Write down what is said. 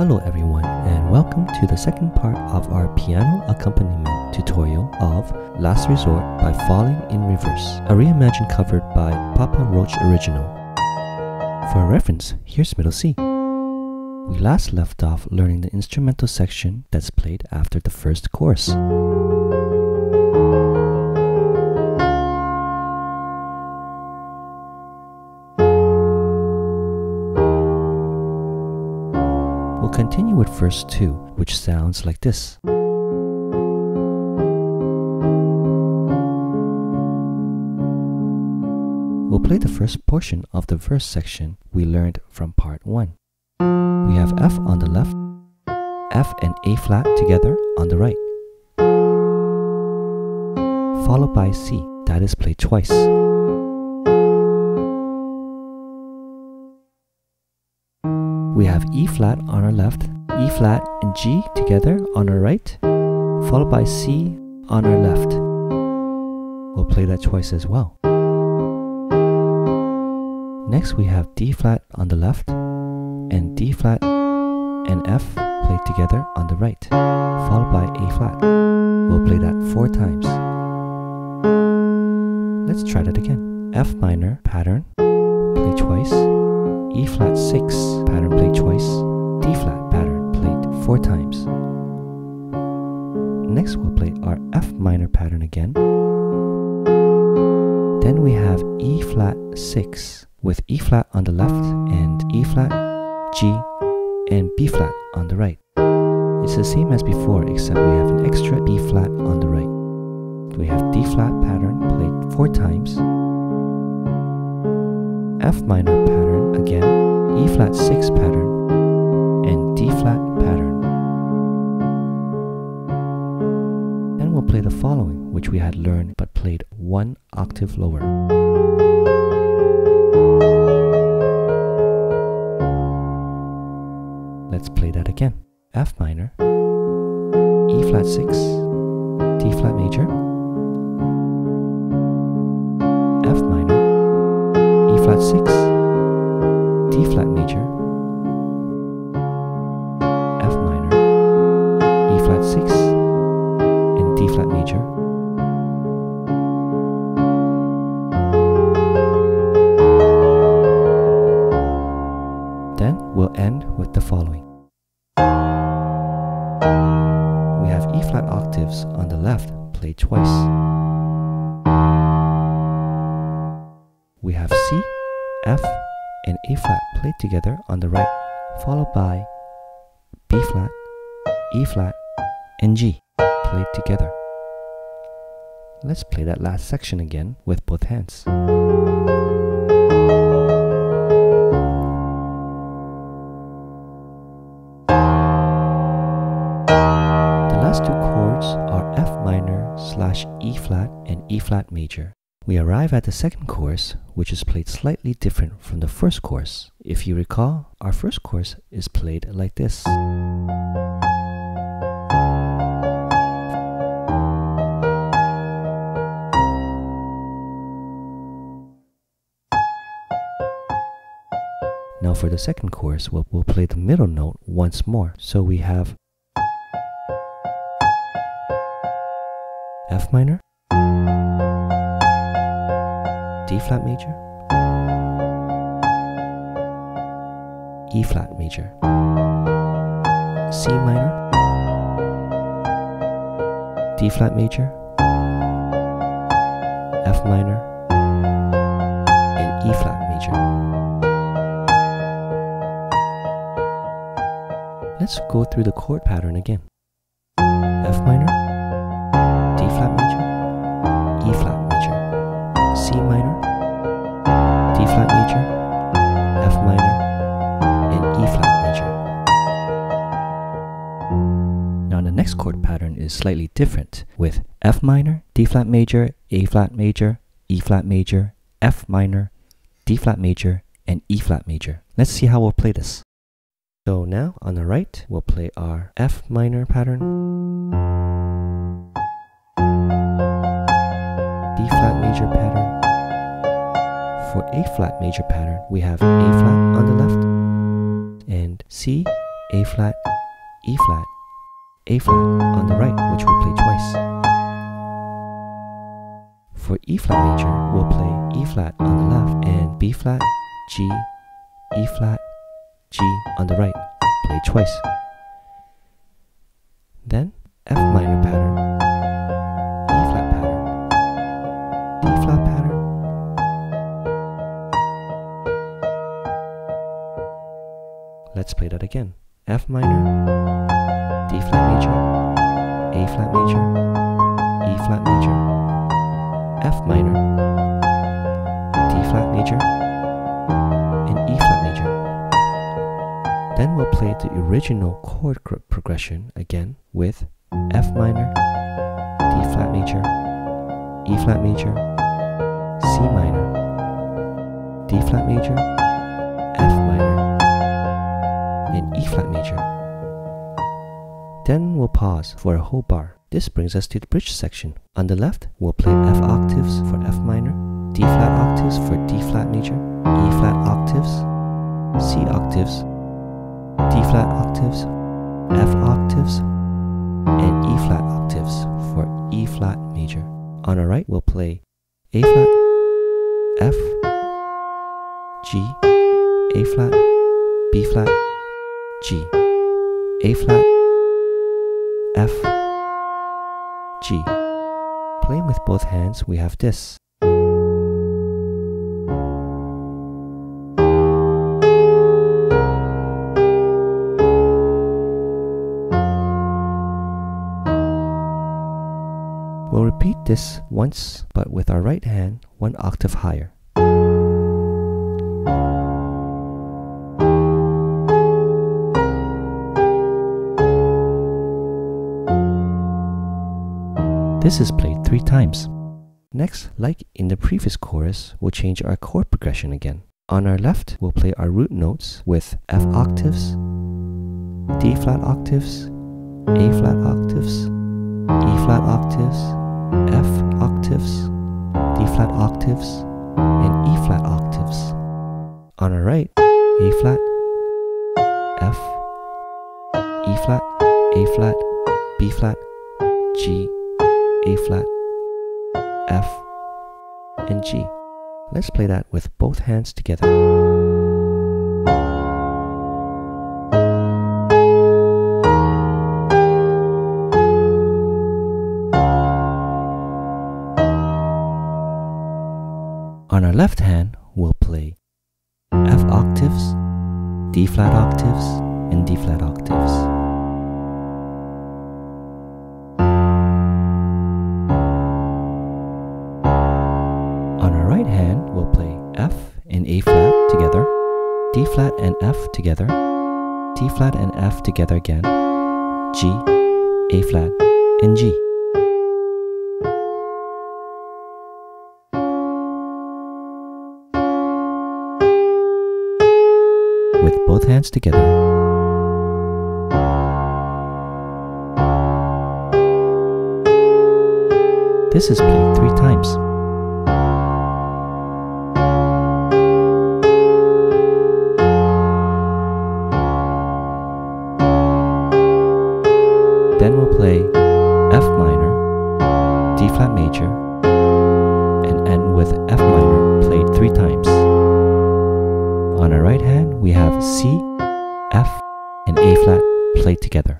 Hello everyone, and welcome to the second part of our piano accompaniment tutorial of Last Resort by Falling in Reverse, a reimagined covered by Papa Roach original. For reference, here's middle C. We last left off learning the instrumental section that's played after the first chorus. We'll continue with verse 2, which sounds like this. We'll play the first portion of the verse section we learned from part 1. We have F on the left, F and A flat together on the right, followed by C, that is played twice. We have E flat on our left, E flat and G together on our right, followed by C on our left. We'll play that twice as well. Next we have D flat on the left, and D flat and F played together on the right, followed by A flat. We'll play that 4 times. Let's try that again. F minor pattern, play twice. E flat 6 pattern played twice, D flat pattern played 4 times. Next we'll play our F minor pattern again. Then we have E flat 6 with E flat on the left and E flat, G and B flat on the right. It's the same as before except we have an extra B flat on the right. We have D flat pattern played 4 times. F minor pattern again, E flat 6 pattern, and D flat pattern. Then we'll play the following, which we had learned but played 1 octave lower. Let's play that again. F minor, E flat 6, D flat major, F minor, E flat 6, D flat major, F minor, E flat 6, and D flat major. Then we'll end with the following. We have E flat octaves on the left played twice. We have C, F, and A flat played together on the right, followed by B flat, E flat, and G played together. Let's play that last section again with both hands. The last 2 chords are F minor / E flat and E flat major. We arrive at the second chorus, which is played slightly different from the first chorus. If you recall, our first chorus is played like this. Now for the second chorus, we'll play the middle note once more. So we have F minor, D flat major, E flat major, C minor, D flat major, F minor, and E flat major. Let's go through the chord pattern again. F minor, D flat major, E flat major, C minor, D flat major, F minor, and E flat major. Now the next chord pattern is slightly different with F minor, D flat major, A flat major, E flat major, F minor, D flat major, and E flat major. Let's see how we'll play this. So now on the right, we'll play our F minor pattern, D flat major pattern. For A flat major pattern, we have A flat on the left and C A flat, E flat, A flat on the right, which we play twice. For E flat major, we'll play E flat on the left and B flat, G, E flat, G on the right, play twice. Then F minor pattern, E flat pattern, D flat pattern, let's play that again. F minor, D flat major, A flat major, E flat major, F minor, D flat major, and E flat major. Then we'll play the original chord progression again with F minor, D flat major, E flat major, C minor, D flat major, F minor, and E flat major. Then we'll pause for a whole bar. This brings us to the bridge section. On the left, we'll play F octaves for F minor, D flat octaves for D flat major, E flat octaves, C octaves, D flat octaves, F octaves, and E flat octaves for E flat major. On our right, we'll play A flat, F, G, A flat, B flat, G, A flat, F, G. Playing with both hands, we have this. We'll repeat this once, but with our right hand 1 octave higher. This is played 3 times. Next, like in the previous chorus, we'll change our chord progression again. On our left, we'll play our root notes with F octaves, D flat octaves, A flat octaves, E flat octaves, F octaves, D flat octaves, and E flat octaves. On our right, A flat, F, E flat, A flat, B flat, G, A flat, F, and G. Let's play that with both hands together. On our left hand, we'll play F octaves, D flat octaves, and D flat octaves. On our right hand, we'll play F and A flat together, D flat and F together, D flat and F together again, G, A flat, and G. With both hands together. This is played 3 times. Then we'll play F minor, D flat major, and end with F minor played 3 times. On our right hand, we have C, F, and A flat played together.